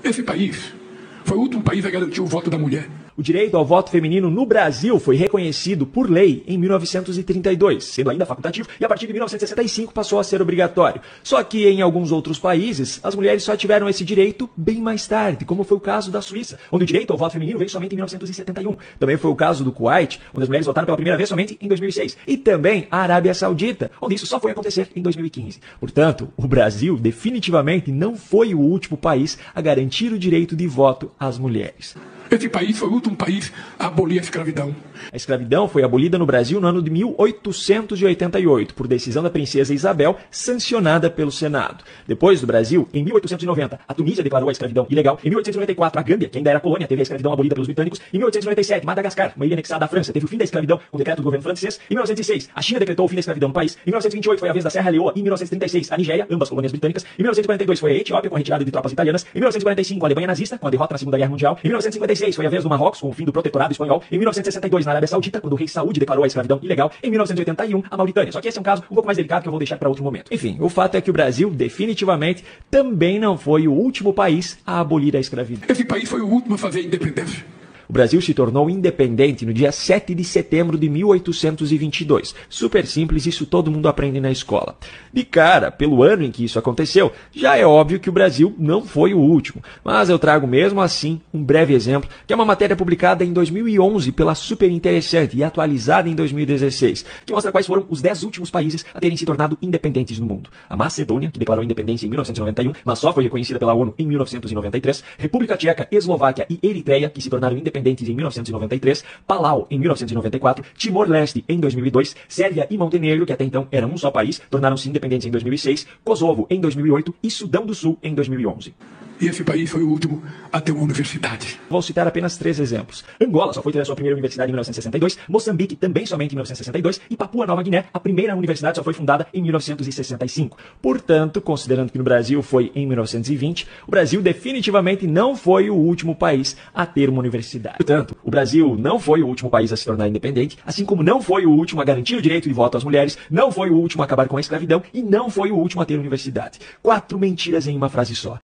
Esse país foi o último país a garantir o voto da mulher. O direito ao voto feminino no Brasil foi reconhecido por lei em 1932, sendo ainda facultativo, e a partir de 1965 passou a ser obrigatório. Só que em alguns outros países, as mulheres só tiveram esse direito bem mais tarde, como foi o caso da Suíça, onde o direito ao voto feminino veio somente em 1971. Também foi o caso do Kuwait, onde as mulheres votaram pela primeira vez somente em 2006. E também a Arábia Saudita, onde isso só foi acontecer em 2015. Portanto, o Brasil definitivamente não foi o último país a garantir o direito de voto às mulheres. Esse país foi o último país a abolir a escravidão. A escravidão foi abolida no Brasil no ano de 1888, por decisão da princesa Isabel, sancionada pelo Senado. Depois do Brasil, em 1890, a Tunísia declarou a escravidão ilegal. Em 1894, a Gâmbia, que ainda era colônia, teve a escravidão abolida pelos britânicos. Em 1897, Madagascar, uma ilha anexada à França, teve o fim da escravidão com o decreto do governo francês. Em 1906, a China decretou o fim da escravidão no país. Em 1928, foi a vez da Serra Leoa. Em 1936, a Nigéria, ambas colônias britânicas. Em 1942, foi a Etiópia, com a retirada de tropas italianas. Em 1945, a Alemanha nazista, com a derrota na Segunda Guerra Mundial. Em 1956, foi a vez do Marrocos, com o fim do protetorado espanhol. Em 1962, na Arábia Saudita, quando o rei Saúde declarou a escravidão ilegal. Em 1981, a Mauritânia. Só que esse é um caso um pouco mais delicado que eu vou deixar para outro momento. Enfim, o fato é que o Brasil, definitivamente, também não foi o último país a abolir a escravidão. Esse país foi o último a fazer a independência. O Brasil se tornou independente no dia 7 de setembro de 1822. Super simples, isso todo mundo aprende na escola. De cara, pelo ano em que isso aconteceu, já é óbvio que o Brasil não foi o último. Mas eu trago mesmo assim um breve exemplo, que é uma matéria publicada em 2011 pela Super Interessante e atualizada em 2016, que mostra quais foram os 10 últimos países a terem se tornado independentes no mundo. A Macedônia, que declarou independência em 1991, mas só foi reconhecida pela ONU em 1993, República Tcheca, Eslováquia e Eritreia, que se tornaram independentes em 1993, Palau em 1994, Timor-Leste em 2002, Sérvia e Montenegro, que até então eram um só país, tornaram-se independentes em 2006, Kosovo em 2008 e Sudão do Sul em 2011. E esse país foi o último a ter uma universidade. Vou citar apenas 3 exemplos. Angola só foi ter a sua primeira universidade em 1962, Moçambique também somente em 1962 e Papua Nova Guiné, a primeira universidade só foi fundada em 1965. Portanto, considerando que no Brasil foi em 1920, o Brasil definitivamente não foi o último país a ter uma universidade. Portanto, o Brasil não foi o último país a se tornar independente, assim como não foi o último a garantir o direito de voto às mulheres, não foi o último a acabar com a escravidão e não foi o último a ter universidade. 4 mentiras em uma frase só.